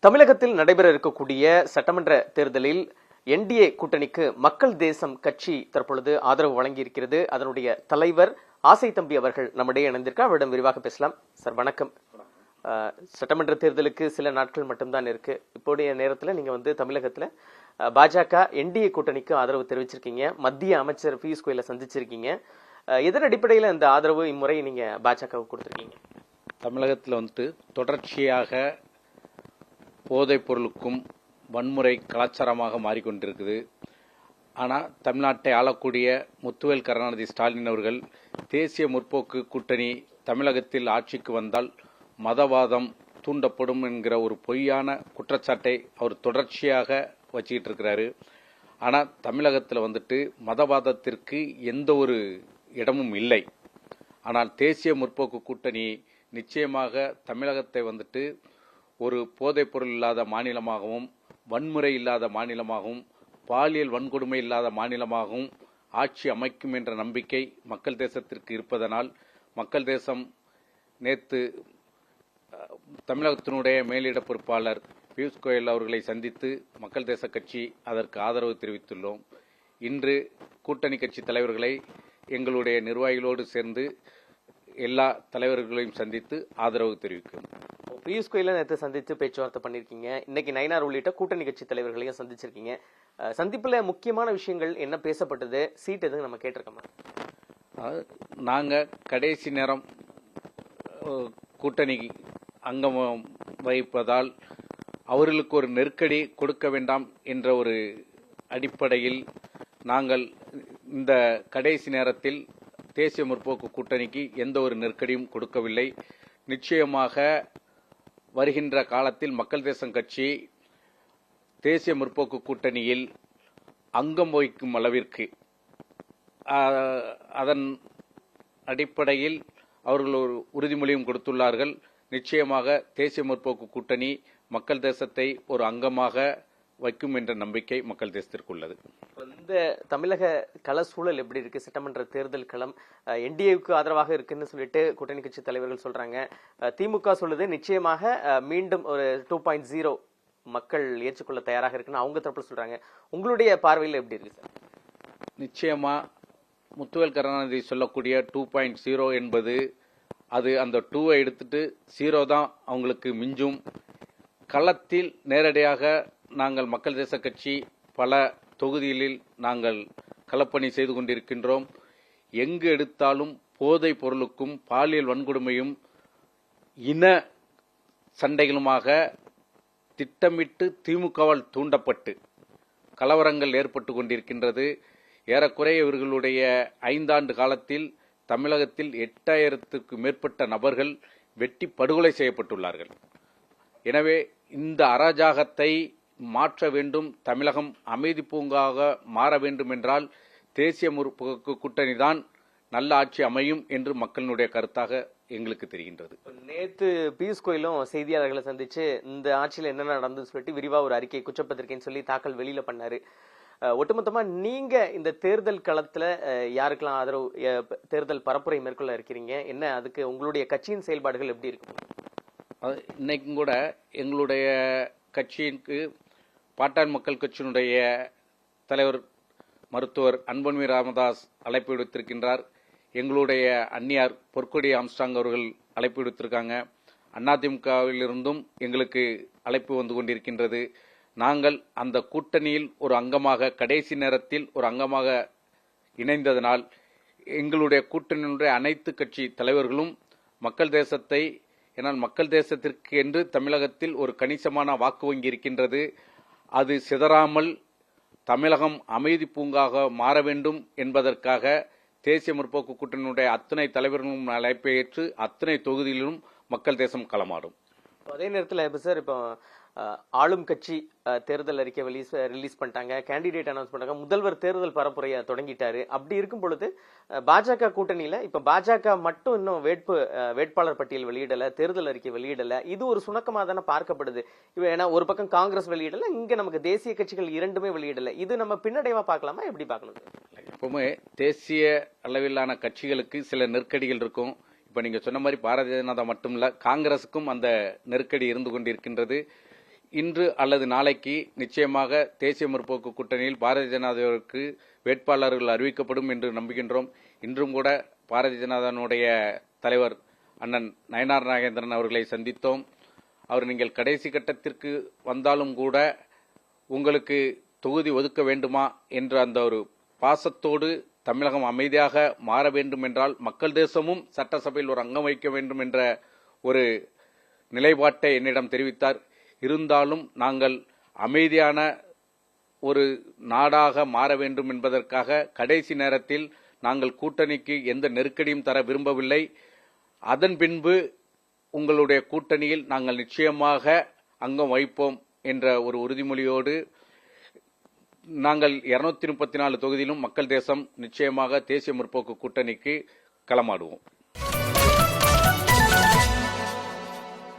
தமிழகத்தில் நடைபெற இருக்கக்கூடிய சட்டமன்ற தேர்தலில் என்டிஏ கூட்டணிக்கு மக்கள் தேசம் கட்சி தற்பொழுது ஆதரவு வழங்கியிருக்கிறது. அதனுடைய தலைவர் ஆசை தம்பி அவர்கள் நம்மிடையே இணைந்திருக்கார். அவரிடம் விரிவாக பேசலாம். சார் வணக்கம். சட்டமன்ற தேர்தலுக்கு சில நாட்கள் மட்டும்தான் இருக்கு. இப்போதைய நேரத்தில் நீங்க தமிழகத்துல பாஜக என்டிஏ கூட்டணிக்கு ஆதரவு தெரிவிச்சிருக்கீங்க. மத்திய அமைச்சர் பியூஷ் கோயலை சந்திச்சிருக்கீங்க. எதன் அடிப்படையில் இந்த ஆதரவு இம்முறை நீங்க பாஜகவுக்கு கொடுத்திருக்கீங்க? தமிழகத்தில் தொடர்ச்சியாக போதைப் பொருளுக்கும் வன்முறை கலாச்சாரமாக மாறிக்கொண்டிருக்குது. ஆனால் தமிழ்நாட்டை ஆளக்கூடிய முத்துவேல் கருணாநிதி ஸ்டாலின் அவர்கள் தேசிய முற்போக்கு கூட்டணி தமிழகத்தில் ஆட்சிக்கு வந்தால் மதவாதம் தூண்டப்படும் என்கிற ஒரு பொய்யான குற்றச்சாட்டை அவர் தொடர்ச்சியாக வச்சுக்கிட்டு இருக்கிறாரு. ஆனால் தமிழகத்தில் மதவாதத்திற்கு எந்த ஒரு இடமும் இல்லை. ஆனால் தேசிய முற்போக்கு கூட்டணி நிச்சயமாக தமிழகத்தை ஒரு போதைப் பொருள் இல்லாத மாநிலமாகவும், வன்முறை இல்லாத மாநிலமாகவும், பாலியல் வன்கொடுமை இல்லாத மாநிலமாகவும் ஆட்சி அமைக்கும் என்ற நம்பிக்கை மக்கள் தேசத்திற்கு இருப்பதனால் மக்கள் தேசம் நேற்று தமிழகத்தினுடைய மேலிட பொறுப்பாளர் பியூஷ் கோயல் அவர்களை சந்தித்து மக்கள் தேச கட்சி அதற்கு ஆதரவு தெரிவித்துள்ளோம். இன்று கூட்டணி கட்சி தலைவர்களை எங்களுடைய நிர்வாகிகளோடு சேர்ந்து எல்லா தலைவர்களையும் சந்தித்து ஆதரவு தெரிவிக்கிறோம். பியூஷ் கோயலை நேற்று சந்தித்து பேச்சுவார்த்தை பண்ணிருக்கீங்க. இன்னைக்கு நயினார் உள்ளிட்ட கூட்டணி கட்சி தலைவர்களையும் சந்திச்சிருக்கீங்க. சந்திப்புல முக்கியமான விஷயங்கள் என்ன பேசப்பட்டது? சீட் எதுவும் நம்ம கேட்டிருக்கோமா? நாங்க கடைசி நேரம் கூட்டணி அங்கம் வகிப்பதால் அவர்களுக்கு ஒரு நெருக்கடி கொடுக்க வேண்டாம் என்ற ஒரு அடிப்படையில் நாங்கள் இந்த கடைசி நேரத்தில் தேசிய முற்போக்கு கூட்டணிக்கு எந்த ஒரு நெருக்கடியும் கொடுக்கவில்லை. நிச்சயமாக வருகின்ற காலத்தில் மக்கள் தேசம் கட்சி தேசிய முற்போக்கு கூட்டணியில் அங்கம் வகிக்கும் அளவிற்கு அதன் அடிப்படையில் அவர்கள் ஒரு உறுதிமொழியும் கொடுத்துள்ளார்கள். நிச்சயமாக தேசிய முற்போக்கு கூட்டணி மக்கள் தேசத்தை ஒரு அங்கமாக வைக்கும் என்ற நம்பிக்கை மக்கள் தேசத்திற்கு உள்ளது. இந்த தமிழக கள சூழல் எப்படி இருக்கு? சட்டமன்ற தேர்தல் களம் என்டிஏவுக்கு ஆதரவாக இருக்குன்னு சொல்லிட்டு கூட்டணி கட்சி தலைவர்கள் சொல்றாங்க. திமுக சொல்லுது நிச்சயமாக மீண்டும் ஒரு 2.0 மக்கள் ஏற்றுக்கொள்ள தயாராக இருக்குன்னு அவங்க தரப்புல சொல்றாங்க. உங்களுடைய பார்வையில் எப்படி இருக்கு சார்? நிச்சயமா முத்துவேல் கருணாநிதி சொல்லக்கூடிய 2.0 என்பது அது அந்த 2 எடுத்துட்டு 0 தான் அவங்களுக்கு மிஞ்சும். களத்தில் நேரடியாக நாங்கள் மக்கள் தேச கட்சி பல தொகுதிகளில் நாங்கள் களப்பணி செய்து கொண்டிருக்கின்றோம். எங்கு எடுத்தாலும் போதைப் பொருளுக்கும் பாலியல் வன்கொடுமையும் இன சண்டைகளுமாக திட்டமிட்டு திமுகவால் தூண்டப்பட்டு கலவரங்கள் ஏற்பட்டு கொண்டிருக்கின்றது. ஏறக்குறைய இவர்களுடைய 5 ஆண்டு காலத்தில் தமிழகத்தில் 8000க்கு மேற்பட்ட நபர்கள் வெட்டி படுகொலை செய்யப்பட்டுள்ளார்கள். எனவே இந்த அராஜகத்தை மாற்ற வேண்டும், தமிழகம் அமைதி பூங்காக மாற வேண்டும் என்றால் தேசிய முற்போக்கு கூட்டணி தான் நல்ல ஆட்சி அமையும் என்று மக்களுடைய கருத்தாக எங்களுக்கு தெரிகின்றது. நேற்று பியூஷ் கோயலும் செய்தியாளர்களை சந்திச்சு இந்த ஆட்சியில் என்ன நடந்து சொல்லிட்டு விரிவா ஒரு அறிக்கை குற்றப்பத்திரிக்கைன்னு சொல்லி தாக்கல் வெளியில பண்ணாரு. ஒட்டுமொத்தமா நீங்க இந்த தேர்தல் களத்துல யாருக்கெல்லாம் ஆதரவு தேர்தல் பரப்புரை மேற்கொள்ள இருக்கிறீங்க? என்ன அதுக்கு உங்களுடைய கட்சியின் செயல்பாடுகள் எப்படி இருக்கு? இன்னைக்கும் கூட எங்களுடைய கட்சிக்கு பாட்டாளி மக்கள் கட்சியினுடைய தலைவர் மருத்துவர் அன்புமணி ராமதாஸ் அழைப்பு விடுத்திருக்கின்றார். எங்களுடைய அந்நியார் பொற்கொடி ஆம்ஸ்டாங் அவர்கள் அழைப்பு விடுத்திருக்காங்க. அதிமுகவிலிருந்தும் எங்களுக்கு அழைப்பு வந்து கொண்டிருக்கின்றது. நாங்கள் அந்த கூட்டணியில் ஒரு அங்கமாக கடைசி நேரத்தில் ஒரு அங்கமாக இணைந்ததனால் எங்களுடைய கூட்டணியினுடைய அனைத்து கட்சி தலைவர்களும் மக்கள் தேசத்தை, ஏனால் மக்கள் தேசத்திற்கு என்று தமிழகத்தில் ஒரு கணிசமான வாக்கு வங்கி இருக்கின்றது. அது சிதறாமல் தமிழகம் அமைதி பூங்காக மாற வேண்டும் என்பதற்காக தேசிய முற்போக்கு கூட்டணியுடைய அத்தனை தலைவர்களும் அழைப்பை ஏற்று அத்தனை தொகுதிகளிலும் மக்கள் தேசம் களமாடும். அதே நேரத்தில் இப்போ ஆளும் கட்சி தேர்தல் அறிக்கை ரிலீஸ் பண்ணிட்டாங்க, கேண்டிடேட் அனௌன்ஸ் பண்ணாங்க, முதல்வர் தேர்தல் பரப்புரையை தொடங்கிட்டாரு. அப்படி இருக்கும் பொழுது பாஜக கூட்டணியில இப்ப பாஜக மட்டும் இன்னும் வேட்பாளர் பட்டியல் வெளியிடல, தேர்தல் அறிக்கை வெளியிடல. இது ஒரு சுணக்கமா தானே பார்க்கப்படுது. ஏன்னா ஒரு பக்கம் காங்கிரஸ் வெளியிடல, இங்க நமக்கு தேசிய கட்சிகள் இரண்டுமே வெளியிடல. இது நம்ம பின்னடைவா பார்க்கலாமா, எப்படி பார்க்கணும்? எப்பவுமே தேசிய அளவிலான கட்சிகளுக்கு சில நெருக்கடிகள் இருக்கும். இப்ப நீங்க சொன்ன மாதிரி பாரதிய ஜனதா மட்டும் இல்ல, காங்கிரசுக்கும் அந்த நெருக்கடி இருந்து கொண்டிருக்கின்றது. இன்று அல்லது நாளைக்கு நிச்சயமாக தேசிய முற்போக்கு கூட்டணியில் பாரதிய ஜனதாவிற்கு வேட்பாளர்கள் அறிவிக்கப்படும் என்று நம்புகின்றோம். இன்றும் கூட பாரதிய ஜனதாவுடைய தலைவர் அண்ணன் நயனார் நாகேந்திரன் அவர்களை சந்தித்தோம். அவர் நீங்கள் கடைசி கட்டத்திற்கு வந்தாலும் கூட உங்களுக்கு தொகுதி ஒதுக்க வேண்டுமா என்ற அந்த ஒரு பாசத்தோடு தமிழகம் அமைதியாக மாற வேண்டும் என்றால் மக்கள் தேசமும் சட்டசபையில் ஒரு அங்கம் வகிக்க வேண்டும் என்ற ஒரு நிலைப்பாட்டை என்னிடம் தெரிவித்தார். இருந்தாலும் நாங்கள் அமைதியான ஒரு நாடாக மாற வேண்டும் என்பதற்காக கடைசி நேரத்தில் நாங்கள் கூட்டணிக்கு எந்த நெருக்கடியும் தர விரும்பவில்லை. அதன் பின்பு உங்களுடைய கூட்டணியில் நாங்கள் நிச்சயமாக அங்கம் வகிப்போம் என்ற ஒரு உறுதிமொழியோடு நாங்கள் 234 தொகுதியிலும் மக்கள் தேசம் நிச்சயமாக தேசிய முற்போக்கு கூட்டணிக்கு களமாடுவோம்.